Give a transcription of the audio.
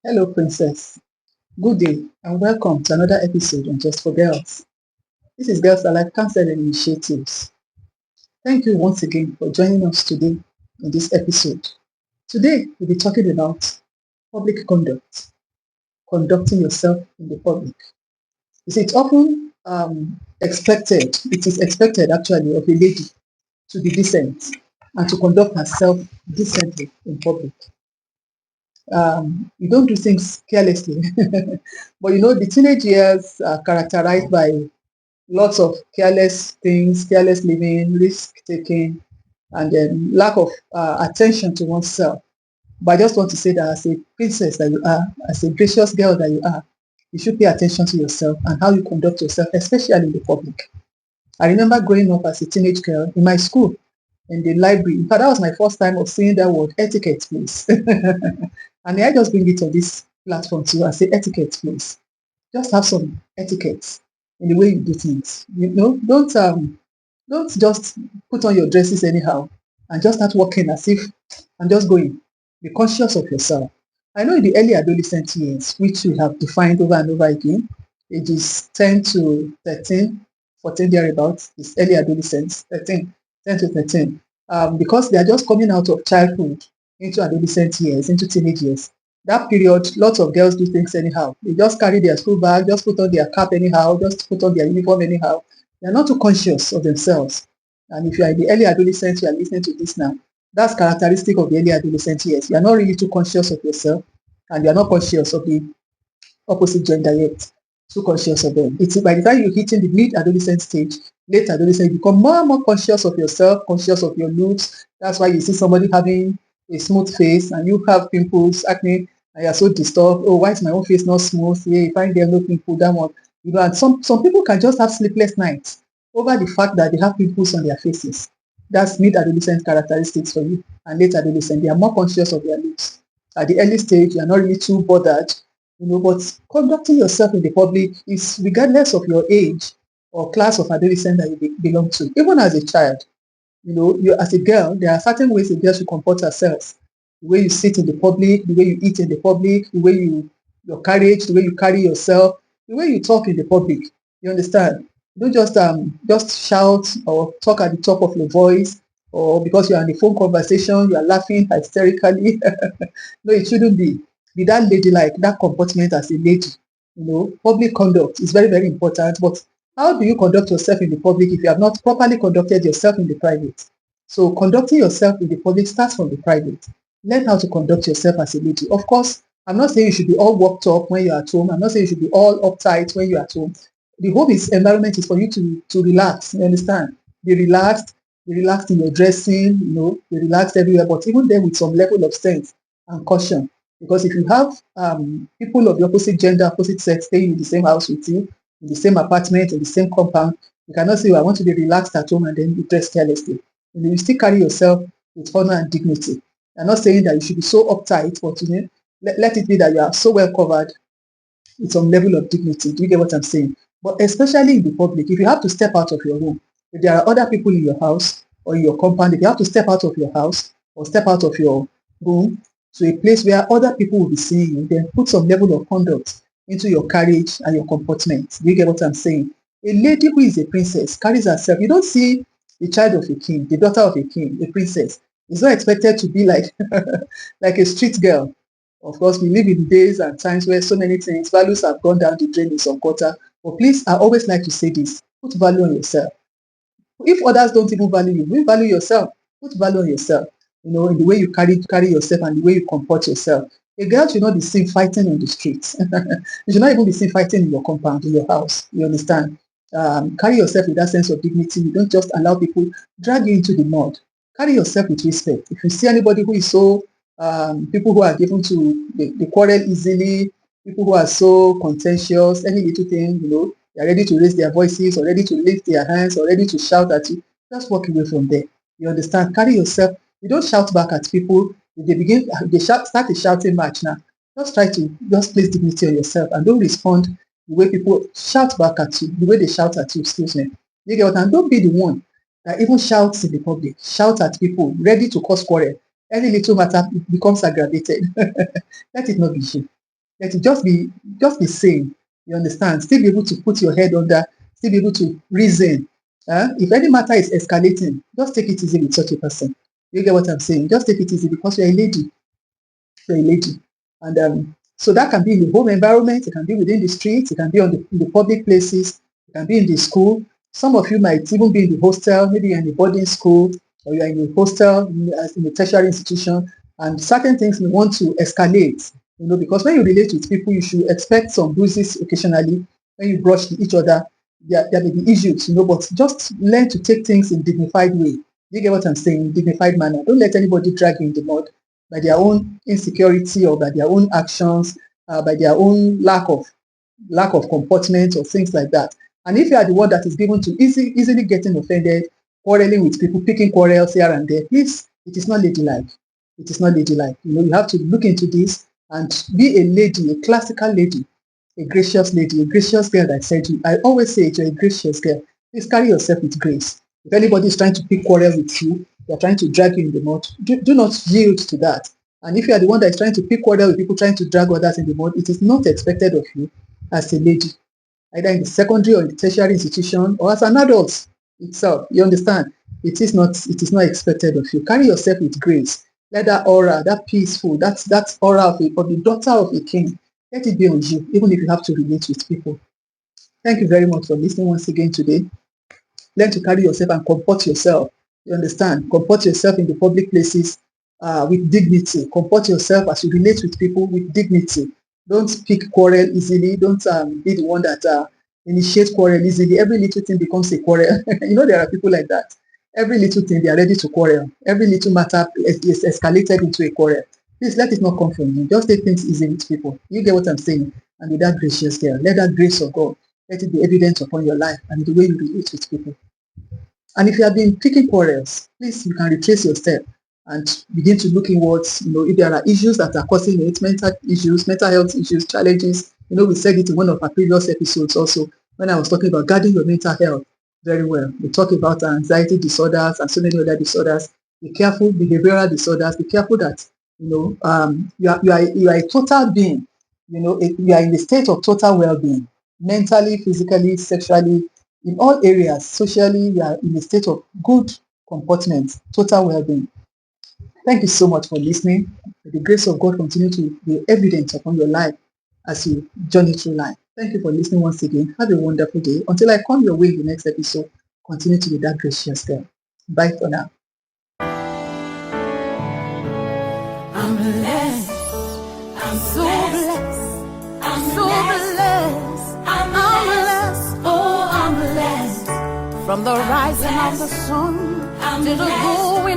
Hello, Princess. Good day and welcome to another episode on Just for Girls. This is Girls Alive Counseling Initiatives. Thank you once again for joining us today in this episode. Today, we'll be talking about public conduct, conducting yourself in the public. You see, it's often it is expected actually of a lady to be decent and to conduct herself decently in public. You don't do things carelessly. But the teenage years are characterized by lots of careless things, careless living, risk taking, and then lack of attention to oneself. But I just want to say that as a princess that you are, as a gracious girl that you are, you should pay attention to yourself and how you conduct yourself, especially in the public. I remember growing up as a teenage girl in my school, in the library. In fact, that was my first time of seeing that word, etiquette, please. And I just bring it on this platform to you and say, etiquette, please. Just have some etiquette in the way you do things. Don't just put on your dresses anyhow and just start walking as if I'm just going. Be conscious of yourself. I know in the early adolescent years, which we have defined over and over again, ages 10 to 13, 14 thereabouts, is early adolescence, 13, 10 to 13, because they are just coming out of childhood into adolescent years, into teenage years. That period, lots of girls do things anyhow. They just carry their school bag, just put on their cap anyhow, just put on their uniform anyhow. They're not too conscious of themselves. And if you are in the early adolescence, you are listening to this now. That's characteristic of the early adolescent years. You are not really too conscious of yourself, and you are not conscious of the opposite gender yet. Too conscious of them. It's by the time you hit in the mid-adolescent stage, late adolescent, you become more and more conscious of yourself, conscious of your looks. That's why you see somebody having a smooth face and you have pimples, acne, and you're so disturbed. Oh, why is my own face not smooth? Yeah, if I get no pimple, that one. And some people can just have sleepless nights over the fact that they have pimples on their faces. That's mid-adolescent characteristics for you. And late adolescent, they are more conscious of their looks. At the early stage, you are not really too bothered, but conducting yourself in the public is regardless of your age or class of adolescent that you belong to. Even as a child, you as a girl, there are certain ways a girl should comport herself. The way you sit in the public, the way you eat in the public, the way your carriage, the way you carry yourself, the way you talk in the public. You understand? Don't just shout or talk at the top of your voice, or because you're on the phone conversation, you are laughing hysterically. No, it shouldn't be. Be that ladylike, that comportment as a lady. Public conduct is very, very important. But how do you conduct yourself in the public if you have not properly conducted yourself in the private? So conducting yourself in the public starts from the private. Learn how to conduct yourself as a lady. Of course, I'm not saying you should be all worked up when you're at home. I'm not saying you should be all uptight when you're at home. The home environment is for you to relax. You understand? Be relaxed in your dressing, be relaxed everywhere, but even there with some level of sense and caution. Because if you have people of the opposite gender, opposite sex staying in the same house with you, in the same apartment, in the same compound, you cannot say, "Oh, I want to be relaxed at home," and then you dress carelessly. You still carry yourself with honor and dignity. I'm not saying that you should be so uptight, but let it be that you are so well covered with some level of dignity. Do you get what I'm saying? But especially in the public, if you have to step out of your room, if there are other people in your house or in your compound, if you have to step out of your house or step out of your room to a place where other people will be seeing you, then put some level of conduct into your carriage and your comportment. Do you get what I'm saying? A lady who is a princess carries herself. You don't see the child of a king, the daughter of a king, a princess. Is not expected to be like like a street girl. Of course, we live in days and times where so many things, values have gone down the drain in some quarter. But please, I always like to say this: put value on yourself. If others don't even value you value yourself. Put value on yourself. In the way you carry yourself and the way you comport yourself. A girl should not be seen fighting on the streets. You should not even be seen fighting in your compound, in your house. You understand? Carry yourself with that sense of dignity. You don't just allow people drag you into the mud. Carry yourself with respect. If you see anybody who is so people who are given to the quarrel easily, people who are so contentious, any little thing, they're ready to raise their voices or ready to lift their hands or ready to shout at you, just walk away from there. You understand? Carry yourself. You don't shout back at people. If start a shouting match now. Just try to just place dignity on yourself and don't respond the way people shout back at you, the way they shout at you, excuse me. You get what? And don't be the one that even shouts in the public, shout at people, ready to cause quarrel. Any little matter becomes aggravated. Let it not be you. Let it just be sane. You understand? Still be able to put your head under, still be able to reason. If any matter is escalating, just take it easy with such a person. You get what I'm saying? Just take it easy because you're a lady. You're a lady. And so that can be in the home environment, it can be within the streets, it can be in the public places, it can be in the school. Some of you might even be in the hostel, maybe you're in a boarding school or you're in a hostel in a tertiary institution, and certain things may want to escalate, because when you relate with people, you should expect some bruises occasionally. When you brush each other, there may be issues, but just learn to take things in dignified way. You get what I'm saying? Dignified manner. Don't let anybody drag you in the mud by their own insecurity or by their own actions, by their own lack of comportment or things like that. And if you are the one that is given to easily getting offended, quarreling with people, picking quarrels here and there, please, it is not ladylike. It is not ladylike. You have to look into this and be a lady, a classical lady, a gracious lady, a gracious girl. That said, I always say you're a gracious girl. Please carry yourself with grace. If anybody is trying to pick quarrel with you, they're trying to drag you in the mud, do not yield to that. And if you are the one that is trying to pick quarrel with people trying to drag others in the mud, it is not expected of you as a lady, either in the secondary or in the tertiary institution or as an adult itself. You understand? It is not expected of you. Carry yourself with grace. Let that aura, that peaceful, that aura of the daughter of a king, let it be on you, even if you have to relate with people. Thank you very much for listening once again today. Learn to carry yourself and comport yourself. You understand? Comport yourself in the public places with dignity. Comport yourself as you relate with people with dignity. Don't pick quarrel easily. Don't be the one that initiates quarrel easily. Every little thing becomes a quarrel. There are people like that. Every little thing, they are ready to quarrel. Every little matter is escalated into a quarrel. Please let it not come from you. Just take things easy with people. You get what I'm saying? And with that gracious girl, let that grace of God, let it be evident upon your life and the way you relate with people. And if you have been picking quarrels, please, you can retrace your step and begin to look inwards. If there are issues that are causing it, mental issues, mental health issues, challenges. We said it in one of our previous episodes also when I was talking about guarding your mental health very well. We talk about anxiety disorders and so many other disorders. Be careful, behavioral disorders. Be careful that you are a total being. You are in the state of total well-being, mentally, physically, sexually, in all areas. Socially, we are in a state of good comportment, total well-being. Thank you so much for listening. May the grace of God continue to be evident upon your life as you journey through life. Thank you for listening once again. Have a wonderful day. Until I come your way in the next episode, continue to be that gracious girl. Bye for now. I'm blessed. I'm so blessed. I'm so blessed. I'm blessed. Oh, I'm blessed. From the rising of the sun to the going